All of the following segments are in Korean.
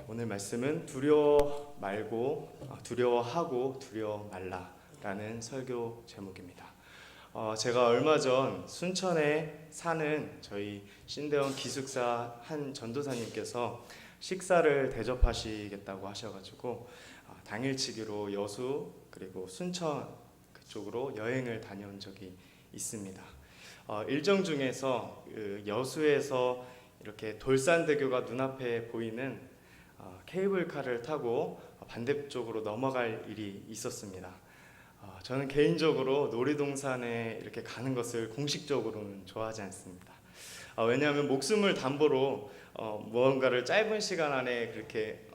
오늘 말씀은 두려워하고 두려워 말라라는 설교 제목입니다. 제가 얼마 전 순천에 사는 저희 신대원 기숙사 한 전도사님께서 식사를 대접하시겠다고 하셔가지고 당일치기로 여수 그리고 순천 그쪽으로 여행을 다녀온 적이 있습니다. 일정 중에서 여수에서 이렇게 돌산대교가 눈앞에 보이는 케이블카를 타고 반대쪽으로 넘어갈 일이 있었습니다. 저는 개인적으로 놀이동산에 이렇게 가는 것을 공식적으로는 좋아하지 않습니다. 왜냐하면 목숨을 담보로 무언가를 짧은 시간 안에 그렇게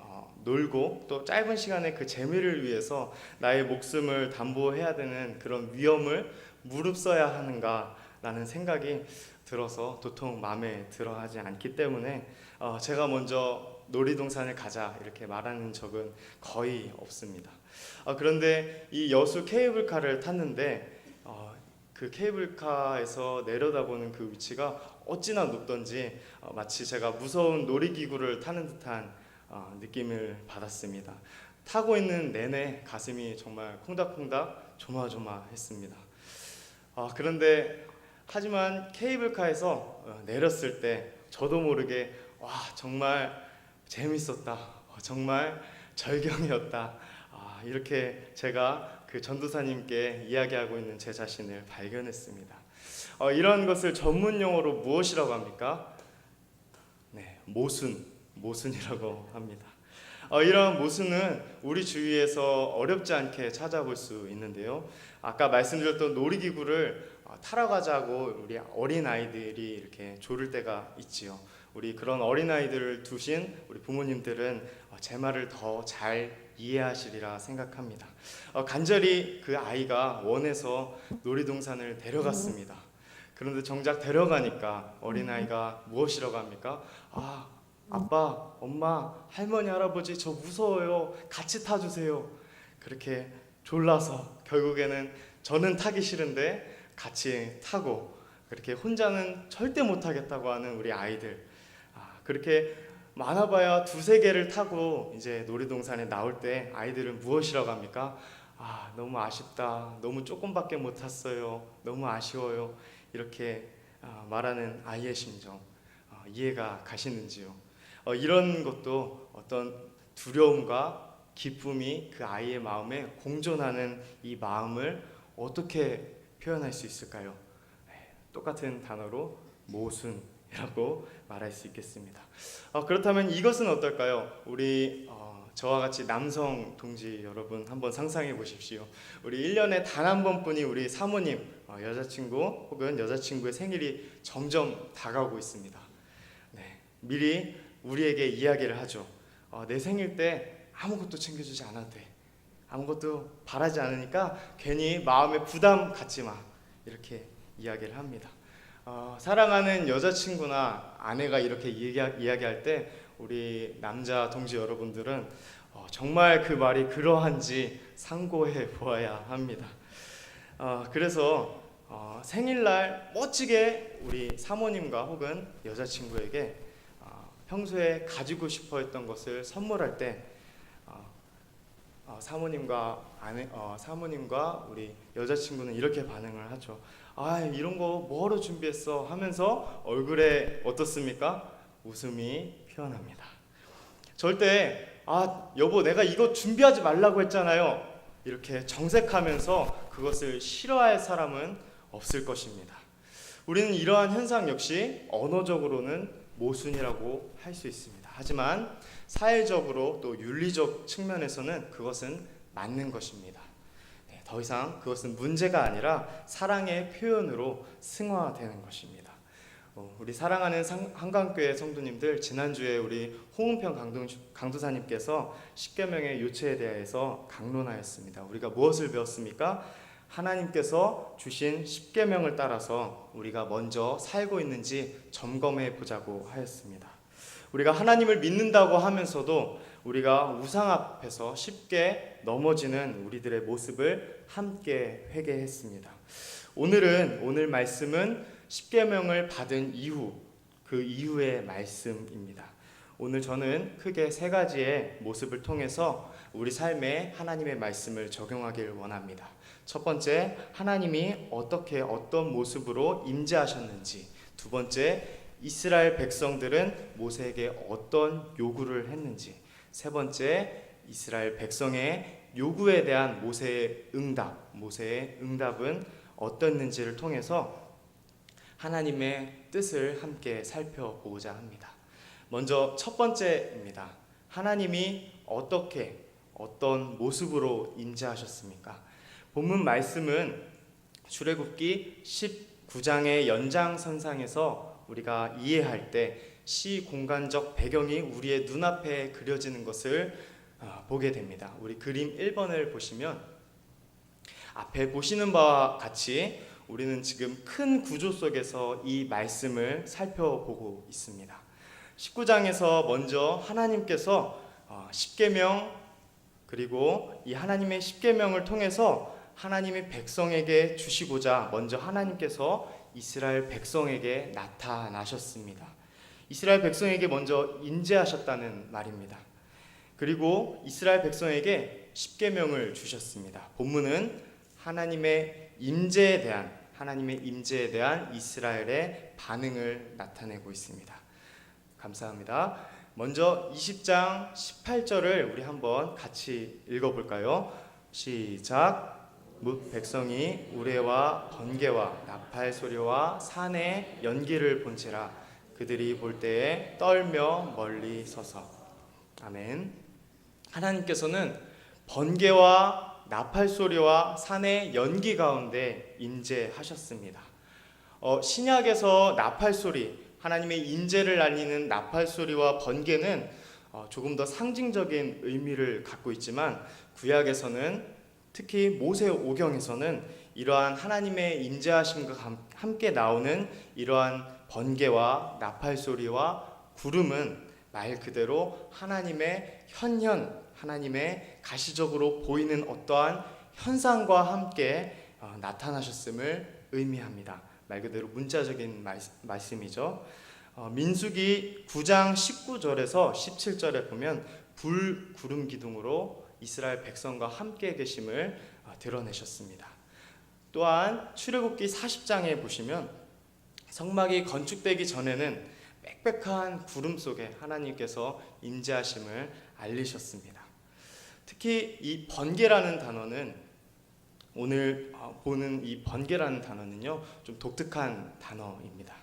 놀고 또 짧은 시간에 그 재미를 위해서 나의 목숨을 담보해야 되는 그런 위험을 무릅써야 하는가라는 생각이 들어서 도통 마음에 들어하지 않기 때문에 제가 먼저 놀이동산을 가자 이렇게 말하는 적은 거의 없습니다. 그런데 이 여수 케이블카를 탔는데 그 케이블카에서 내려다보는 그 위치가 어찌나 높던지 마치 제가 무서운 놀이기구를 타는 듯한 느낌을 받았습니다. 타고 있는 내내 가슴이 정말 콩닥콩닥 조마조마했습니다. 그런데 하지만 케이블카에서 내렸을 때 저도 모르게 와 정말 재밌었다, 정말 절경이었다, 이렇게 제가 그 전도사님께 이야기하고 있는 제 자신을 발견했습니다. 이런 것을 전문 용어로 무엇이라고 합니까? 네, 모순이라고 합니다. 이런 모순은 우리 주위에서 어렵지 않게 찾아볼 수 있는데요. 아까 말씀드렸던 놀이기구를 타러 가자고 우리 어린아이들이 이렇게 조를 때가 있지요. 우리 그런 어린아이들을 두신 우리 부모님들은 제 말을 더 잘 이해하시리라 생각합니다. 간절히 그 아이가 원해서 놀이동산을 데려갔습니다. 그런데 정작 데려가니까 어린아이가 무엇이라고 합니까? 아빠, 엄마, 할머니, 할아버지 저 무서워요. 같이 타주세요. 그렇게 졸라서 결국에는 저는 타기 싫은데 같이 타고 그렇게 혼자는 절대 못 타겠다고 하는 우리 아이들, 그렇게 많아봐야 두세 개를 타고 이제 놀이동산에 나올 때 아이들은 무엇이라고 합니까? 너무 아쉽다, 너무 조금밖에 못 탔어요, 너무 아쉬워요, 이렇게 말하는 아이의 심정 이해가 가시는지요? 이런 것도 어떤 두려움과 기쁨이 그 아이의 마음에 공존하는 이 마음을 어떻게 표현할 수 있을까요? 똑같은 단어로 모순이라고 말할 수 있겠습니다. 그렇다면 이것은 어떨까요? 우리 저와 같이 남성 동지 여러분 한번 상상해 보십시오. 우리 1년에 단 한 번뿐이 우리 사모님, 여자친구 혹은 여자친구의 생일이 점점 다가오고 있습니다. 네, 미리 우리에게 이야기를 하죠. 내 생일 때 아무것도 챙겨주지 않아도 돼. 아무것도 바라지 않으니까 괜히 마음에 부담 갖지 마. 이렇게 이야기를 합니다. 사랑하는 여자친구나 아내가 이렇게 이야기할 때 우리 남자 동지 여러분들은 정말 그 말이 그러한지 상고해 보아야 합니다. 그래서 생일날 멋지게 우리 사모님과 혹은 여자친구에게 평소에 가지고 싶어 했던 것을 선물할 때 사모님과 우리 여자친구는 이렇게 반응을 하죠. 이런 거 뭐하러 준비했어 하면서 얼굴에 어떻습니까? 웃음이 피어납니다. 절대 여보 내가 이거 준비하지 말라고 했잖아요, 이렇게 정색하면서 그것을 싫어할 사람은 없을 것입니다. 우리는 이러한 현상 역시 언어적으로는 모순이라고 할 수 있습니다. 하지만 사회적으로 또 윤리적 측면에서는 그것은 맞는 것입니다. 더 이상 그것은 문제가 아니라 사랑의 표현으로 승화되는 것입니다. 우리 사랑하는 한강교회 성도님들, 지난주에 우리 홍은평 강도사님께서 십계명의 요체에 대해서 강론하였습니다. 우리가 무엇을 배웠습니까? 하나님께서 주신 십계명을 따라서 우리가 먼저 살고 있는지 점검해 보자고 하였습니다. 우리가 하나님을 믿는다고 하면서도 우리가 우상 앞에서 쉽게 넘어지는 우리들의 모습을 함께 회개했습니다. 오늘 말씀은 십계명을 받은 이후 그 이후의 말씀입니다. 오늘 저는 크게 세 가지의 모습을 통해서 우리 삶에 하나님의 말씀을 적용하길 원합니다. 첫 번째, 하나님이 어떤 모습으로 임재하셨는지. 두 번째, 이스라엘 백성들은 모세에게 어떤 요구를 했는지. 세 번째, 이스라엘 백성의 요구에 대한 모세의 응답은 어땠는지를 통해서 하나님의 뜻을 함께 살펴보고자 합니다. 먼저 첫 번째입니다. 하나님이 어떤 모습으로 임재하셨습니까? 본문 말씀은 출애굽기 19장의 연장선상에서 우리가 이해할 때 시공간적 배경이 우리의 눈앞에 그려지는 것을 보게 됩니다. 우리 그림 1번을 보시면 앞에 보시는 바와 같이 우리는 지금 큰 구조 속에서 이 말씀을 살펴보고 있습니다. 19장에서 먼저 하나님께서 십계명, 그리고 이 하나님의 십계명을 통해서 하나님의 백성에게 주시고자 먼저 하나님께서 이스라엘 백성에게 나타나셨습니다. 이스라엘 백성에게 먼저 임재하셨다는 말입니다. 그리고 이스라엘 백성에게 십계명을 주셨습니다. 본문은 하나님의 임재에 대한 이스라엘의 반응을 나타내고 있습니다. 감사합니다. 먼저 20장 18절을 우리 한번 같이 읽어볼까요? 시작. 뭇 백성이 우레와 번개와 나팔 소리와 산의 연기를 본지라 그들이 볼 때에 떨며 멀리 서서. 아멘. 하나님께서는 번개와 나팔 소리와 산의 연기 가운데 임재하셨습니다. 신약에서 나팔 소리, 하나님의 임재를 알리는 나팔 소리와 번개는 조금 더 상징적인 의미를 갖고 있지만, 구약에서는 특히 모세오경에서는 이러한 하나님의 임재하심과 함께 나오는 이러한 번개와 나팔 소리와 구름은 말 그대로 하나님의 하나님의 가시적으로 보이는 어떠한 현상과 함께 나타나셨음을 의미합니다. 말 그대로 문자적인 말씀이죠. 민수기 9장 19절에서 17절에 보면 불, 구름 기둥으로 이스라엘 백성과 함께 계심을 드러내셨습니다. 또한 출애굽기 40장에 보시면 성막이 건축되기 전에는 빽빽한 구름 속에 하나님께서 임재하심을 알리셨습니다. 특히 이 번개라는 단어는, 오늘 보는 이 번개라는 단어는요, 좀 독특한 단어입니다.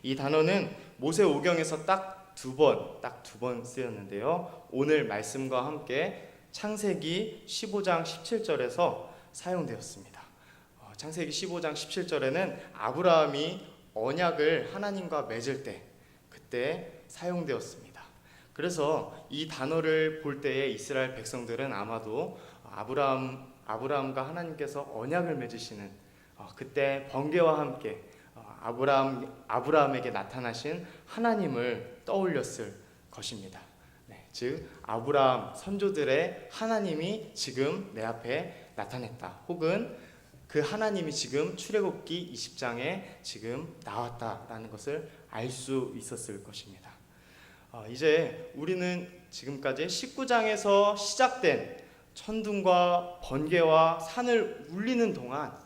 이 단어는 모세오경에서 딱 두 번 쓰였는데요, 오늘 말씀과 함께 창세기 15장 17절에서 사용되었습니다. 창세기 15장 17절에는 아브라함이 언약을 하나님과 맺을 때 그때 사용되었습니다. 그래서 이 단어를 볼 때에 이스라엘 백성들은 아마도 아브라함과 하나님께서 언약을 맺으시는 그때 번개와 함께 아브라함에게 나타나신 하나님을 떠올렸을 것입니다. 즉 아브라함 선조들의 하나님이 지금 내 앞에 나타났다, 혹은 그 하나님이 지금 출애굽기 20장에 지금 나왔다라는 것을 알 수 있었을 것입니다. 이제 우리는 지금까지 19장에서 시작된 천둥과 번개와 산을 울리는 동안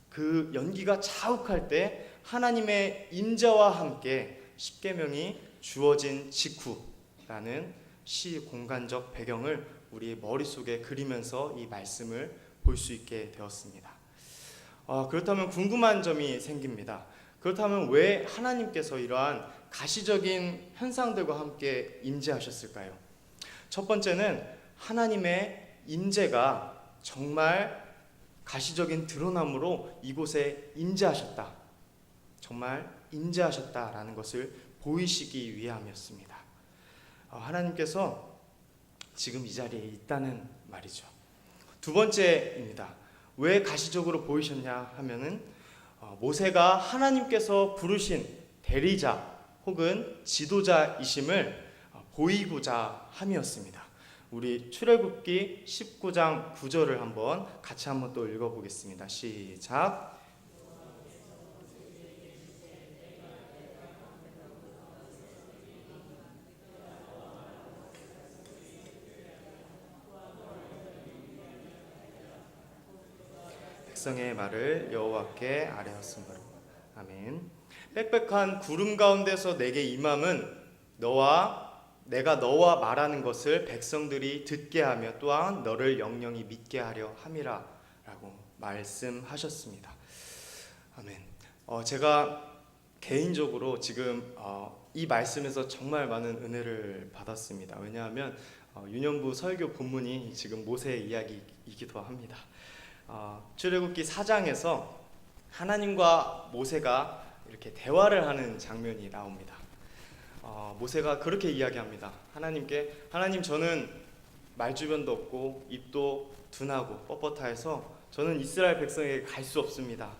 그 연기가 자욱할 때 하나님의 임재와 함께 십계명이 주어진 직후라는 시공간적 배경을 우리의 머릿속에 그리면서 이 말씀을 볼 수 있게 되었습니다. 그렇다면 궁금한 점이 생깁니다. 그렇다면 왜 하나님께서 이러한 가시적인 현상들과 함께 임재하셨을까요? 첫 번째는 하나님의 임재가 정말 가시적인 드러남으로 이곳에 임재하셨다, 정말 임재하셨다라는 것을 보이시기 위함이었습니다. 하나님께서 지금 이 자리에 있다는 말이죠. 두 번째입니다. 왜 가시적으로 보이셨냐 하면은 모세가 하나님께서 부르신 대리자 혹은 지도자이심을 보이고자 함이었습니다. 우리 출애굽기 19장 9절을 한번 같이 한번 또 읽어보겠습니다. 시작. 백성의 말을 여호와께 아뢰었으므로. 아멘. 빽빽한 구름 가운데서 내게 임함은 내가 너와 말하는 것을 백성들이 듣게 하며 또한 너를 영영히 믿게 하려 함이라 라고 말씀하셨습니다. 아멘. 제가 개인적으로 지금 이 말씀에서 정말 많은 은혜를 받았습니다. 왜냐하면 유년부 설교 본문이 지금 모세의 이야기이기도 합니다. 출애굽기 4장에서 하나님과 모세가 이렇게 대화를 하는 장면이 나옵니다. 모세가 그렇게 이야기합니다. 하나님께, 하나님, 저는 말주변도 없고 입도 둔하고 뻣뻣하여서 저는 이스라엘 백성에게 갈 수 없습니다.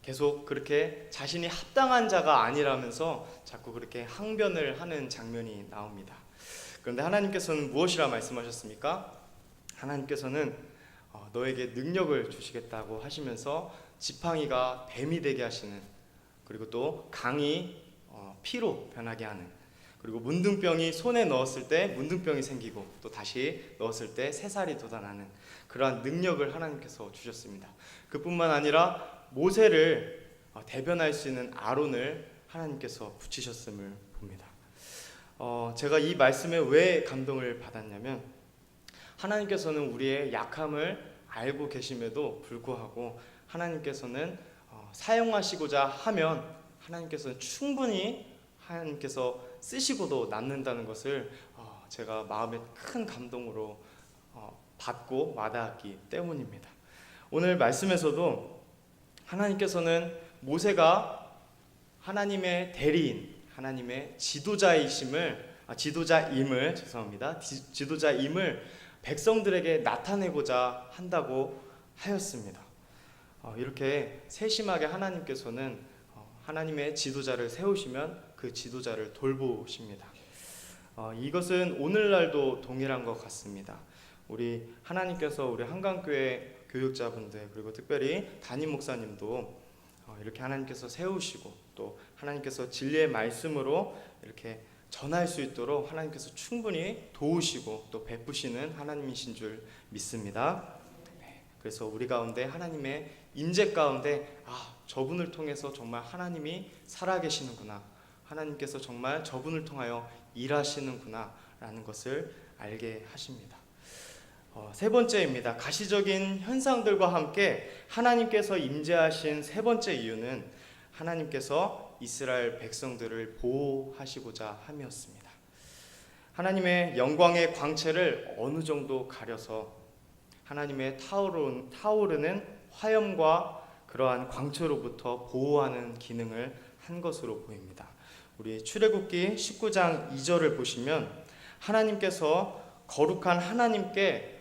계속 그렇게 자신이 합당한 자가 아니라면서 자꾸 그렇게 항변을 하는 장면이 나옵니다. 그런데 하나님께서는 무엇이라 말씀하셨습니까? 하나님께서는 너에게 능력을 주시겠다고 하시면서 지팡이가 뱀이 되게 하시는, 그리고 또 강이 피로 변하게 하는, 그리고 문둥병이 손에 넣었을 때 문둥병이 생기고 또 다시 넣었을 때 새살이 돋아나는 그러한 능력을 하나님께서 주셨습니다. 그뿐만 아니라 모세를 대변할 수 있는 아론을 하나님께서 붙이셨음을 봅니다. 제가 이 말씀에 왜 감동을 받았냐면, 하나님께서는 우리의 약함을 알고 계심에도 불구하고 하나님께서는 사용하시고자 하면 하나님께서는 충분히 하나님께서 쓰시고도 남는다는 것을 제가 마음에 큰 감동으로 받고 와닿았기 때문입니다. 오늘 말씀에서도 하나님께서는 모세가 하나님의 대리인, 하나님의 지도자임을 백성들에게 나타내고자 한다고 하였습니다. 이렇게 세심하게 하나님께서는 하나님의 지도자를 세우시면 그 지도자를 돌보십니다. 이것은 오늘날도 동일한 것 같습니다. 우리 하나님께서 우리 한강교회 교육자분들, 그리고 특별히 담임 목사님도 이렇게 하나님께서 세우시고 또 하나님께서 진리의 말씀으로 이렇게 전할 수 있도록 하나님께서 충분히 도우시고 또 베푸시는 하나님이신 줄 믿습니다. 그래서 우리 가운데 하나님의 임재 가운데 저분을 통해서 정말 하나님이 살아계시는구나, 하나님께서 정말 저분을 통하여 일하시는구나 라는 것을 알게 하십니다. 세 번째입니다. 가시적인 현상들과 함께 하나님께서 임재하신 세 번째 이유는 하나님께서 이스라엘 백성들을 보호하시고자 함이었습니다. 하나님의 영광의 광채를 어느 정도 가려서 하나님의 타오르는 화염과 그러한 광채로부터 보호하는 기능을 한 것으로 보입니다. 우리 출애굽기 19장 2절을 보시면 하나님께서 거룩한 하나님의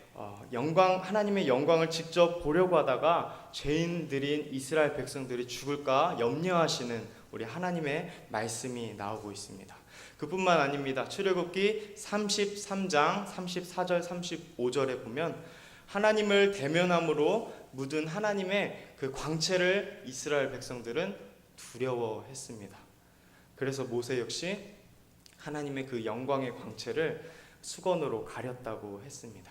영광을 직접 보려고 하다가 죄인들인 이스라엘 백성들이 죽을까 염려하시는 우리 하나님의 말씀이 나오고 있습니다. 그뿐만 아닙니다. 출애굽기 33장 34절 35절에 보면 하나님을 대면함으로 묻은 하나님의 그 광채를 이스라엘 백성들은 두려워했습니다. 그래서 모세 역시 하나님의 그 영광의 광채를 수건으로 가렸다고 했습니다.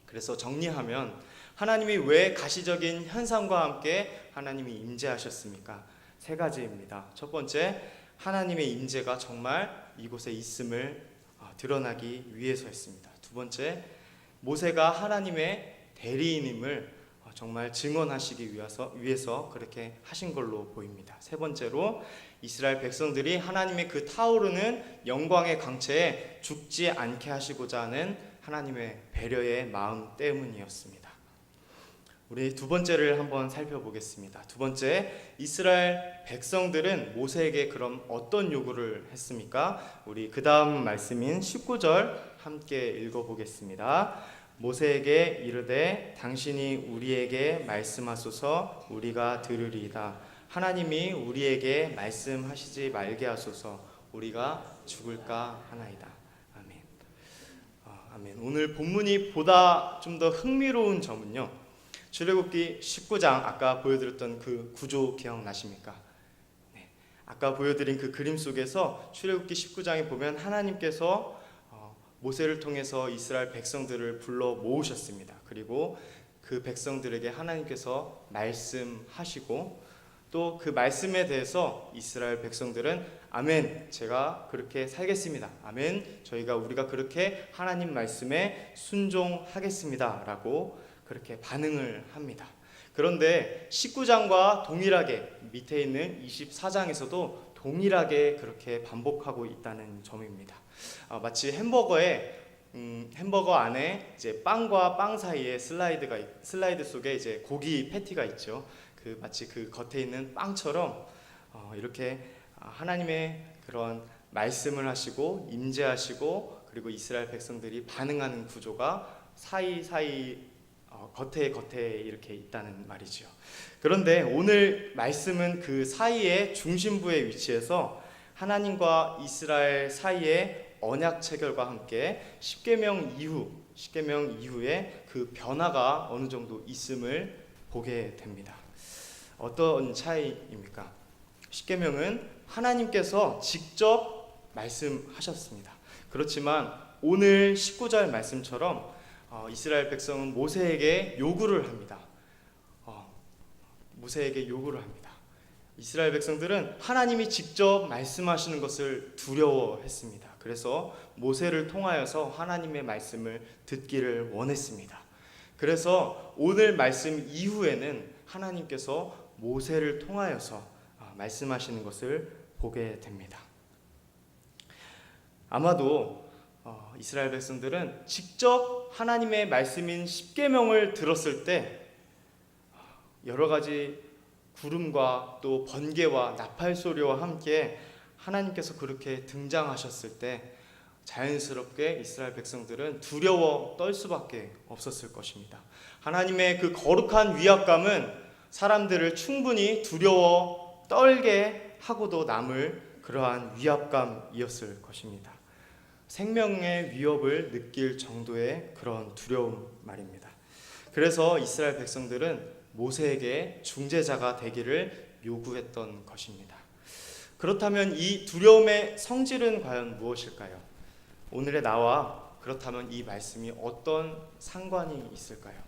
그래서 정리하면 하나님이 왜 가시적인 현상과 함께 하나님이 임재하셨습니까? 세 가지입니다. 첫 번째, 하나님의 임재가 정말 이곳에 있음을 드러나기 위해서였습니다. 두 번째, 모세가 하나님의 대리인임을 정말 증언하시기 위해서 그렇게 하신 걸로 보입니다. 세 번째로, 이스라엘 백성들이 하나님의 그 타오르는 영광의 광채에 죽지 않게 하시고자 하는 하나님의 배려의 마음 때문이었습니다. 우리 두 번째를 한번 살펴보겠습니다. 두 번째, 이스라엘 백성들은 모세에게 그럼 어떤 요구를 했습니까? 우리 그 다음 말씀인 19절 함께 읽어보겠습니다. 모세에게 이르되 당신이 우리에게 말씀하소서 우리가 들으리이다. 하나님이 우리에게 말씀하시지 말게 하소서 우리가 죽을까 하나이다. 아멘. 아멘. 오늘 본문이 보다 좀 더 흥미로운 점은요, 출애굽기 19장 아까 보여드렸던 그 구조 기억나십니까? 네. 아까 보여드린 그 그림 속에서 출애굽기 19장에 보면 하나님께서 모세를 통해서 이스라엘 백성들을 불러 모으셨습니다. 그리고 그 그 백성들에게 하나님께서 말씀하시고 또 그 말씀에 대해서 이스라엘 백성들은 아멘, 제가 그렇게 살겠습니다. 아멘, 우리가 그렇게 하나님 말씀에 순종하겠습니다 라고 그렇게 반응을 합니다. 그런데 19장과 동일하게 밑에 있는 24장에서도 동일하게 그렇게 반복하고 있다는 점입니다. 마치 햄버거 안에 이제 빵과 빵 사이에 슬라이드 속에 이제 고기 패티가 있죠. 마치 그 겉에 있는 빵처럼 이렇게 하나님의 그런 말씀을 하시고 임재하시고 그리고 이스라엘 백성들이 반응하는 구조가 사이사이 겉에 이렇게 있다는 말이죠. 그런데 오늘 말씀은 그 사이의 중심부에 위치해서 하나님과 이스라엘 사이의 언약 체결과 함께 십계명 이후에 그 변화가 어느 정도 있음을 보게 됩니다. 어떤 차이입니까? 십계명은 하나님께서 직접 말씀하셨습니다. 그렇지만 오늘 19절 말씀처럼 이스라엘 백성은 모세에게 요구를 합니다. 이스라엘 백성들은 하나님이 직접 말씀하시는 것을 두려워했습니다. 그래서 모세를 통하여서 하나님의 말씀을 듣기를 원했습니다. 그래서 오늘 말씀 이후에는 하나님께서 모세를 통하여서 말씀하시는 것을 보게 됩니다. 아마도 이스라엘 백성들은 직접 하나님의 말씀인 십계명을 들었을 때 여러 가지 구름과 또 번개와 나팔 소리와 함께 하나님께서 그렇게 등장하셨을 때 자연스럽게 이스라엘 백성들은 두려워 떨 수밖에 없었을 것입니다. 하나님의 그 거룩한 위압감은 사람들을 충분히 두려워 떨게 하고도 남을 그러한 위압감이었을 것입니다. 생명의 위협을 느낄 정도의 그런 두려움 말입니다. 그래서 이스라엘 백성들은 모세에게 중재자가 되기를 요구했던 것입니다. 그렇다면 이 두려움의 성질은 과연 무엇일까요? 오늘의 나와 그렇다면 이 말씀이 어떤 상관이 있을까요?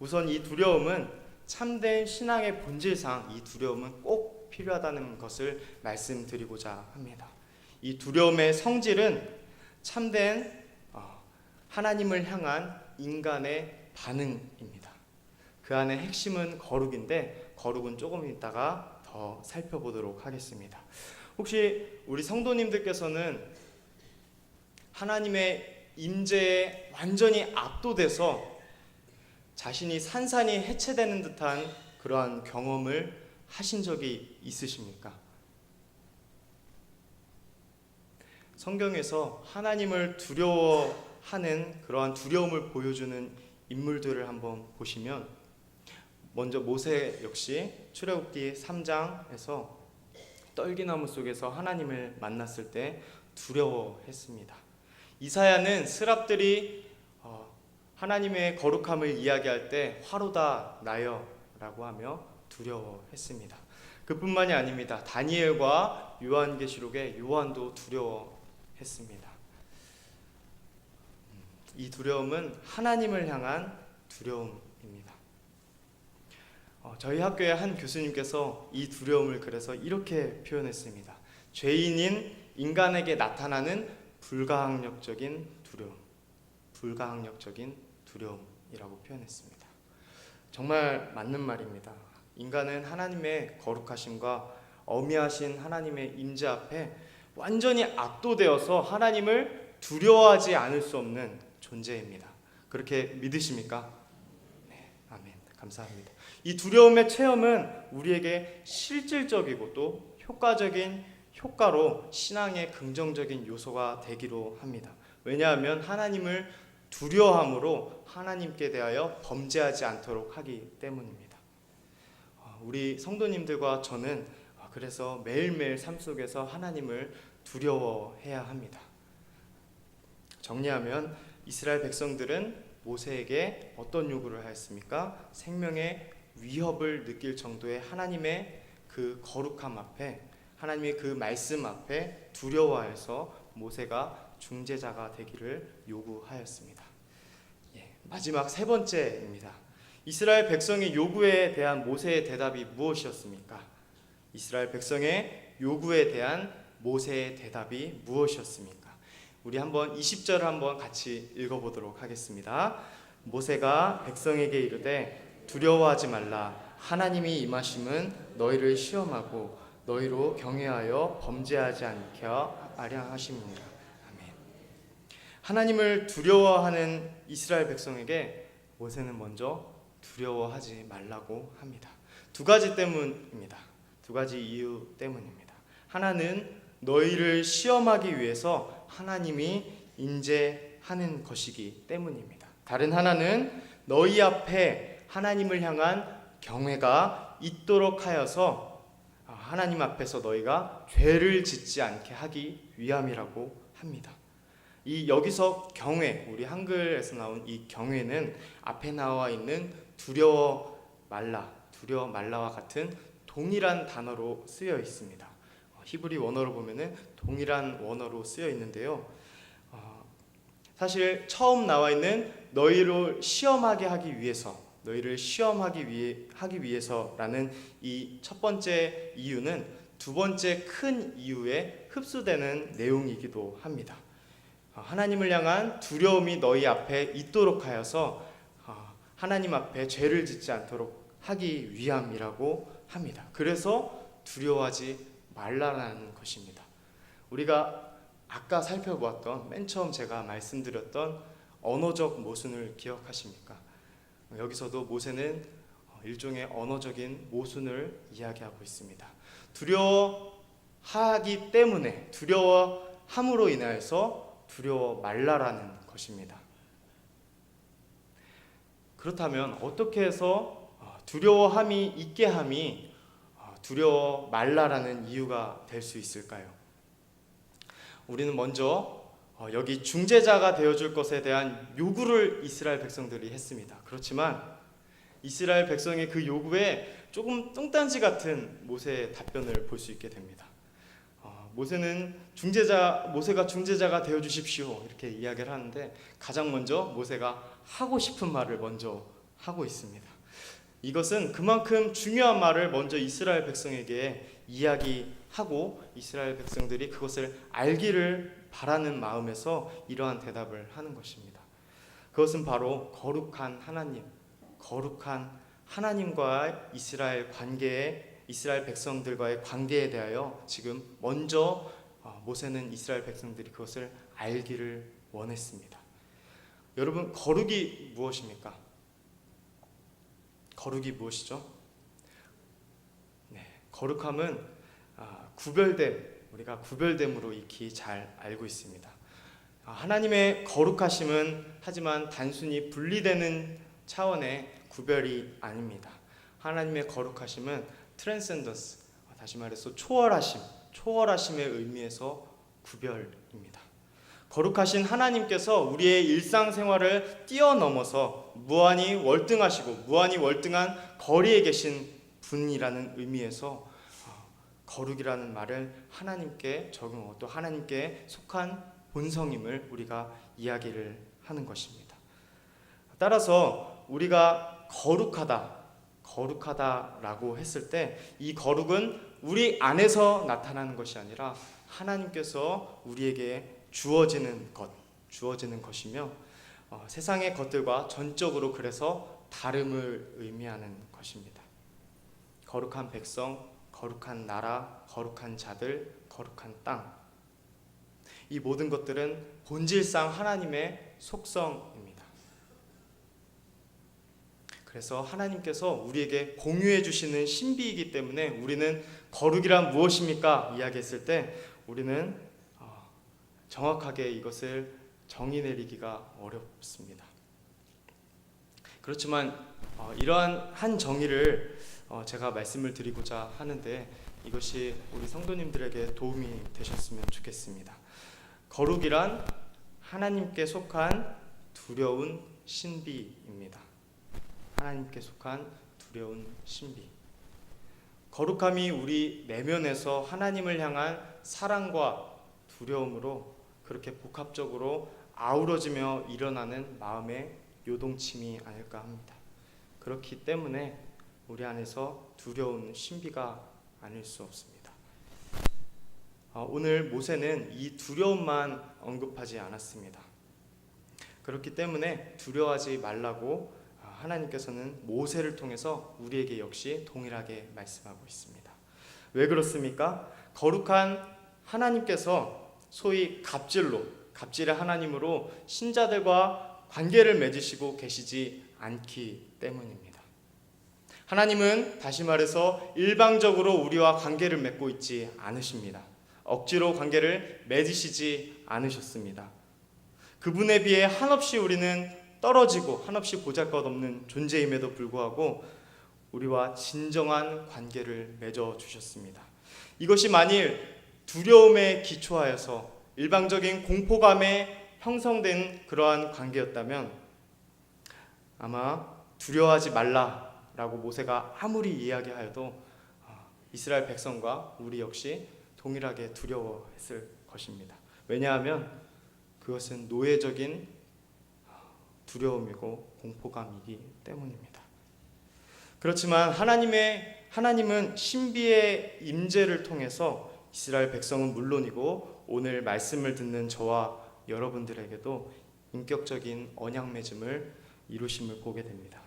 우선 이 두려움은 참된 신앙의 본질상 이 두려움은 꼭 필요하다는 것을 말씀드리고자 합니다. 이 두려움의 성질은 참된 하나님을 향한 인간의 반응입니다. 그 안에 핵심은 거룩인데 거룩은 조금 이따가 더 살펴보도록 하겠습니다. 혹시 우리 성도님들께서는 하나님의 임재에 완전히 압도돼서 자신이 산산이 해체되는 듯한 그러한 경험을 하신 적이 있으십니까? 성경에서 하나님을 두려워하는 그러한 두려움을 보여주는 인물들을 한번 보시면 먼저 모세 역시 출애굽기 3장에서 떨기나무 속에서 하나님을 만났을 때 두려워했습니다. 이사야는 스랍들이 하나님의 거룩함을 이야기할 때 화로다 나여 라고 하며 두려워했습니다. 그뿐만이 아닙니다. 다니엘과 요한계시록의 요한도 두려워했습니다. 이 두려움은 하나님을 향한 두려움입니다. 저희 학교의 한 교수님께서 이 두려움을 그래서 이렇게 표현했습니다. 죄인인 인간에게 나타나는 불가항력적인 두려움이라고 표현했습니다. 정말 맞는 말입니다. 인간은 하나님의 거룩하심과 어미하신 하나님의 임재 앞에 완전히 압도되어서 하나님을 두려워하지 않을 수 없는 존재입니다. 그렇게 믿으십니까? 네, 아멘. 감사합니다. 이 두려움의 체험은 우리에게 실질적이고 또 효과적인 효과로 신앙의 긍정적인 요소가 되기로 합니다. 왜냐하면 하나님을 두려워함으로 하나님께 대하여 범죄하지 않도록 하기 때문입니다. 우리 성도님들과 저는 그래서 매일매일 삶 속에서 하나님을 두려워해야 합니다. 정리하면 이스라엘 백성들은 모세에게 어떤 요구를 하였습니까? 생명의 위협을 느낄 정도의 하나님의 그 거룩함 앞에, 하나님의 그 말씀 앞에 두려워해서 모세가 중재자가 되기를 요구하였습니다. 마지막 세 번째입니다. 이스라엘 백성의 요구에 대한 모세의 대답이 무엇이었습니까? 이스라엘 백성의 요구에 대한 모세의 대답이 무엇이었습니까? 우리 한번 20절을 한번 같이 읽어보도록 하겠습니다. 모세가 백성에게 이르되 두려워하지 말라. 하나님이 임하심은 너희를 시험하고 너희로 경외하여 범죄하지 않게 하려 하심이니라. 아멘. 하나님을 두려워하는 이스라엘 백성에게 모세는 먼저 두려워하지 말라고 합니다. 두 가지 때문입니다. 두 가지 이유 때문입니다. 하나는 너희를 시험하기 위해서 하나님이 인재하는 것이기 때문입니다. 다른 하나는 너희 앞에 하나님을 향한 경외가 있도록 하여서 하나님 앞에서 너희가 죄를 짓지 않게 하기 위함이라고 합니다. 이 여기서 경외, 우리 한글에서 나온 이 경외는 앞에 나와 있는 두려워 말라와 같은 동일한 단어로 쓰여 있습니다. 히브리 원어로 보면은 동일한 원어로 쓰여 있는데요. 사실 처음 나와 있는 너희를 시험하게 하기 위해서라는 이 첫 번째 이유는 두 번째 큰 이유에 흡수되는 내용이기도 합니다. 하나님을 향한 두려움이 너희 앞에 있도록 하여서 하나님 앞에 죄를 짓지 않도록 하기 위함이라고 합니다. 그래서 두려워하지 말라라는 것입니다. 우리가 아까 살펴보았던 맨 처음 제가 말씀드렸던 언어적 모순을 기억하십니까? 여기서도 모세는 일종의 언어적인 모순을 이야기하고 있습니다. 두려워하기 때문에, 두려워함으로 인하여서 두려워 말라라는 것입니다. 그렇다면 어떻게 해서 두려워함이 있게 함이 두려워 말라라는 이유가 될 수 있을까요? 우리는 먼저 여기 중재자가 되어줄 것에 대한 요구를 이스라엘 백성들이 했습니다. 그렇지만 이스라엘 백성의 그 요구에 조금 뚱딴지 같은 모세의 답변을 볼 수 있게 됩니다. 모세가 중재자가 되어 주십시오 이렇게 이야기를 하는데 가장 먼저 모세가 하고 싶은 말을 먼저 하고 있습니다. 이것은 그만큼 중요한 말을 먼저 이스라엘 백성에게 이야기하고 이스라엘 백성들이 그것을 알기를 바라는 마음에서 이러한 대답을 하는 것입니다. 그것은 바로 거룩한 하나님과 이스라엘 백성들과의 관계에 대하여 지금 먼저 모세는 이스라엘 백성들이 그것을 알기를 원했습니다. 여러분, 거룩이 무엇입니까? 거룩이 무엇이죠? 거룩함은 우리가 구별됨으로 익히 잘 알고 있습니다. 하나님의 거룩하심은 하지만 단순히 분리되는 차원의 구별이 아닙니다. 하나님의 거룩하심은 트랜센던스, 다시 말해서 초월하심의 의미에서 구별입니다. 거룩하신 하나님께서 우리의 일상생활을 뛰어넘어서 무한히 월등한 거리에 계신 분이라는 의미에서 거룩이라는 말을 하나님께 적용하고 또 하나님께 속한 본성임을 우리가 이야기를 하는 것입니다. 따라서 우리가 거룩하다라고 했을 때 이 거룩은 우리 안에서 나타나는 것이 아니라 하나님께서 우리에게 주어지는 것이며 세상의 것들과 전적으로 그래서 다름을 의미하는 것입니다. 거룩한 백성, 거룩한 나라, 거룩한 자들, 거룩한 땅, 이 모든 것들은 본질상 하나님의 속성입니다. 그래서 하나님께서 우리에게 공유해 주시는 신비이기 때문에 우리는 거룩이란 무엇입니까? 이야기했을 때 우리는 정확하게 이것을 정의 내리기가 어렵습니다. 그렇지만 이러한 한 정의를 제가 말씀을 드리고자 하는데 이것이 우리 성도님들에게 도움이 되셨으면 좋겠습니다. 거룩이란 하나님께 속한 두려운 신비입니다. 하나님께 속한 두려운 신비. 거룩함이 우리 내면에서 하나님을 향한 사랑과 두려움으로 그렇게 복합적으로 아우러지며 일어나는 마음의 요동침이 아닐까 합니다. 그렇기 때문에 우리 안에서 두려운 신비가 아닐 수 없습니다. 오늘 모세는 이 두려움만 언급하지 않았습니다. 그렇기 때문에 두려워하지 말라고 하나님께서는 모세를 통해서 우리에게 역시 동일하게 말씀하고 있습니다. 왜 그렇습니까? 거룩한 하나님께서 소위 갑질의 하나님으로 신자들과 관계를 맺으시고 계시지 않기 때문입니다. 하나님은 다시 말해서 일방적으로 우리와 관계를 맺고 있지 않으십니다. 억지로 관계를 맺으시지 않으셨습니다. 그분에 비해 한없이 우리는 떨어지고 한없이 보잘것없는 존재임에도 불구하고 우리와 진정한 관계를 맺어주셨습니다. 이것이 만일 두려움에 기초하여서 일방적인 공포감에 형성된 그러한 관계였다면 아마 두려워하지 말라라고 모세가 아무리 이야기하여도 이스라엘 백성과 우리 역시 동일하게 두려워했을 것입니다. 왜냐하면 그것은 노예적인 두려움이고 공포감이기 때문입니다. 그렇지만 하나님은 신비의 임재를 통해서 이스라엘 백성은 물론이고 오늘 말씀을 듣는 저와 여러분들에게도 인격적인 언약 맺음을 이루심을 보게 됩니다.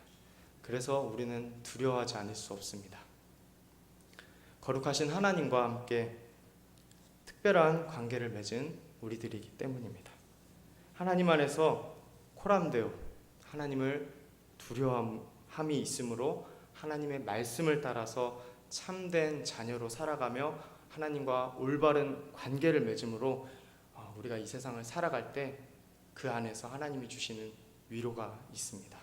그래서 우리는 두려워하지 않을 수 없습니다. 거룩하신 하나님과 함께 특별한 관계를 맺은 우리들이기 때문입니다. 하나님 안에서 코람되어 하나님을 두려워함이 있으므로 하나님의 말씀을 따라서 참된 자녀로 살아가며 하나님과 올바른 관계를 맺음으로 우리가 이 세상을 살아갈 때 그 안에서 하나님이 주시는 위로가 있습니다.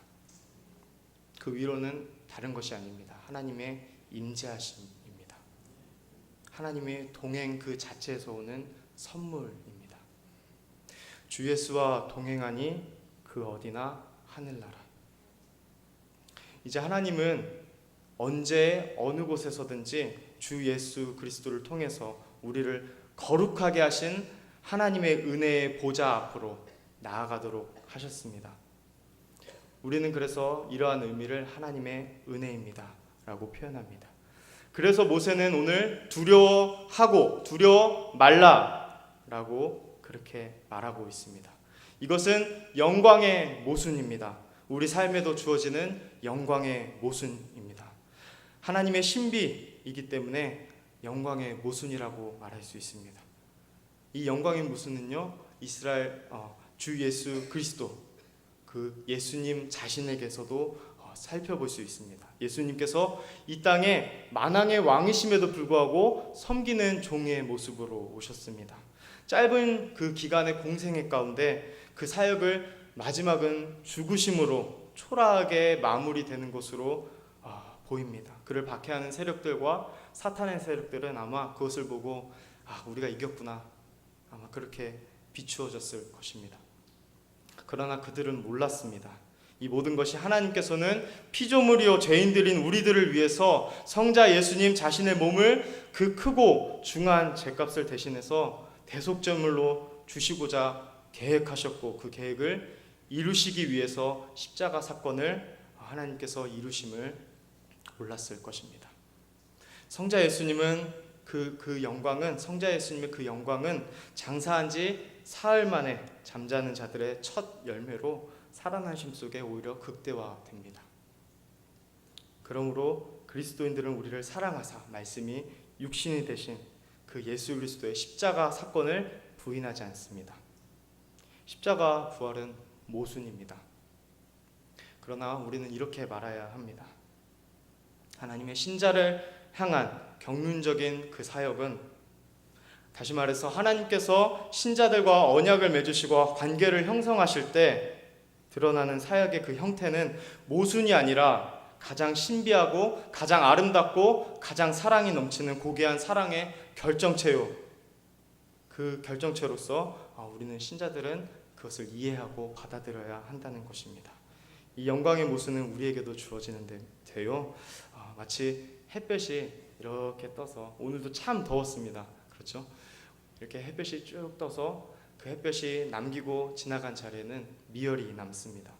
그 위로는 다른 것이 아닙니다. 하나님의 임재하심입니다. 하나님의 동행 그 자체에서 오는 선물입니다. 주 예수와 동행하니 그 어디나 하늘나라. 이제 하나님은 언제 어느 곳에서든지 주 예수 그리스도를 통해서 우리를 거룩하게 하신 하나님의 은혜의 보좌 앞으로 나아가도록 하셨습니다. 우리는 그래서 이러한 의미를 하나님의 은혜입니다 라고 표현합니다. 그래서 모세는 오늘 두려워하고 두려워 말라 라고 그렇게 말하고 있습니다. 이것은 영광의 모순입니다. 우리 삶에도 주어지는 영광의 모순입니다. 하나님의 신비이기 때문에 영광의 모순이라고 말할 수 있습니다. 이 영광의 모순은요, 이스라엘 주 예수 그리스도 그 예수님 자신에게서도 살펴볼 수 있습니다. 예수님께서 이 땅에 만왕의 왕이심에도 불구하고 섬기는 종의 모습으로 오셨습니다. 짧은 그 기간의 공생애 가운데 그 사역을 마지막은 죽으심으로 초라하게 마무리되는 것으로 보입니다. 그를 박해하는 세력들과 사탄의 세력들은 아마 그것을 보고 우리가 이겼구나 아마 그렇게 비추어졌을 것입니다. 그러나 그들은 몰랐습니다. 이 모든 것이 하나님께서는 피조물이요 죄인들인 우리들을 위해서 성자 예수님 자신의 몸을 그 크고 중한 죄값을 대신해서 대속제물로 주시고자 계획하셨고 그 계획을 이루시기 위해서 십자가 사건을 하나님께서 이루심을 몰랐을 것입니다. 성자 예수님의 그 영광은 장사한 지 사흘 만에 잠자는 자들의 첫 열매로 살아나심 속에 오히려 극대화됩니다. 그러므로 그리스도인들은 우리를 사랑하사 말씀이 육신이 되신 그 예수 그리스도의 십자가 사건을 부인하지 않습니다. 십자가 부활은 모순입니다. 그러나 우리는 이렇게 말해야 합니다. 하나님의 신자를 향한 경륜적인 그 사역은 다시 말해서 하나님께서 신자들과 언약을 맺으시고 관계를 형성하실 때 드러나는 사역의 그 형태는 모순이 아니라 가장 신비하고 가장 아름답고 가장 사랑이 넘치는 고귀한 사랑의 결정체요. 그 결정체로서 우리는 신자들은 그것을 이해하고 받아들여야 한다는 것입니다. 이 영광의 모순은 우리에게도 주어지는데요. 마치 햇볕이 이렇게 떠서 오늘도 참 더웠습니다. 그렇죠? 이렇게 햇볕이 쭉 떠서 그 햇볕이 남기고 지나간 자리에는 미열이 남습니다.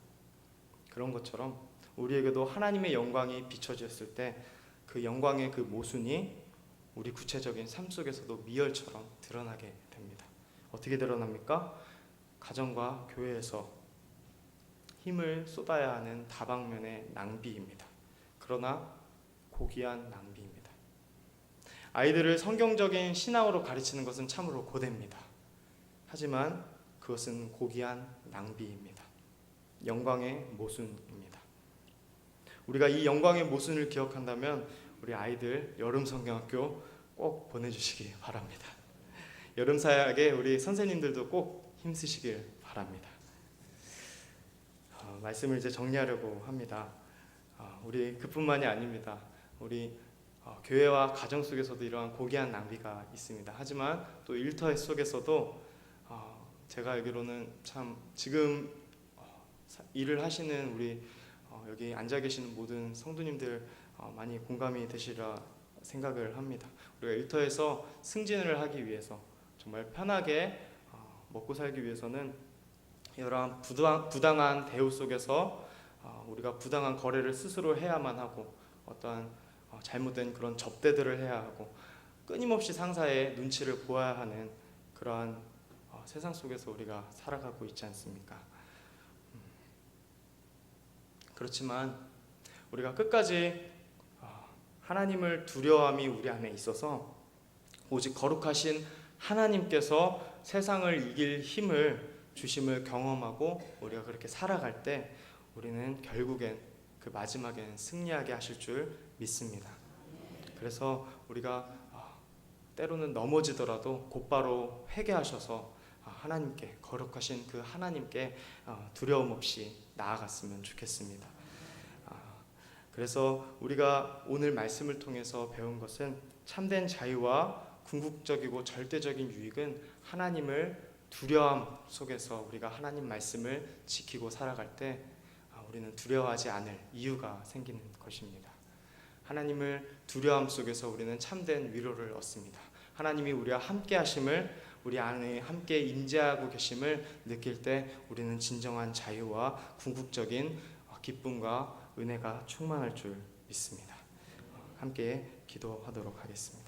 그런 것처럼 우리에게도 하나님의 영광이 비춰졌을 때 그 영광의 그 모순이 우리 구체적인 삶 속에서도 미열처럼 드러나게 됩니다. 어떻게 드러납니까? 가정과 교회에서 힘을 쏟아야 하는 다방면의 낭비입니다. 그러나 고귀한 낭비입니다. 아이들을 성경적인 신앙으로 가르치는 것은 참으로 고됩니다. 하지만 그것은 고귀한 낭비입니다. 영광의 모순입니다. 우리가 이 영광의 모순을 기억한다면 우리 아이들 여름 성경학교 꼭 보내주시기 바랍니다. 여름 사역에 우리 선생님들도 꼭 힘쓰시길 바랍니다. 말씀을 이제 정리하려고 합니다. 우리 그뿐만이 아닙니다. 우리 교회와 가정 속에서도 이러한 고귀한 낭비가 있습니다. 하지만 또 일터 속에서도 제가 알기로는 참 지금 일을 하시는 우리 여기 앉아 계시는 모든 성도님들 많이 공감이 되시리라 생각을 합니다. 우리가 일터에서 승진을 하기 위해서 정말 편하게 먹고 살기 위해서는 이러한 부당한 대우 속에서 우리가 부당한 거래를 스스로 해야만 하고 어떠한 잘못된 그런 접대들을 해야 하고 끊임없이 상사의 눈치를 보아야 하는 그러한 세상 속에서 우리가 살아가고 있지 않습니까? 그렇지만 우리가 끝까지 하나님을 두려워함이 우리 안에 있어서 오직 거룩하신 하나님께서 세상을 이길 힘을 주심을 경험하고 우리가 그렇게 살아갈 때 우리는 결국엔 그 마지막엔 승리하게 하실 줄 믿습니다. 그래서 우리가 때로는 넘어지더라도 곧바로 회개하셔서 하나님께 거룩하신 그 하나님께 두려움 없이 나아갔으면 좋겠습니다. 그래서 우리가 오늘 말씀을 통해서 배운 것은 참된 자유와 궁극적이고 절대적인 유익은 하나님을 두려움 속에서 우리가 하나님 말씀을 지키고 살아갈 때 우리는 두려워하지 않을 이유가 생기는 것입니다. 하나님을 두려움 속에서 우리는 참된 위로를 얻습니다. 하나님이 우리와 함께 하심을 우리 안에 함께 임재하고 계심을 느낄 때 우리는 진정한 자유와 궁극적인 기쁨과 은혜가 충만할 줄 믿습니다. 함께 기도하도록 하겠습니다.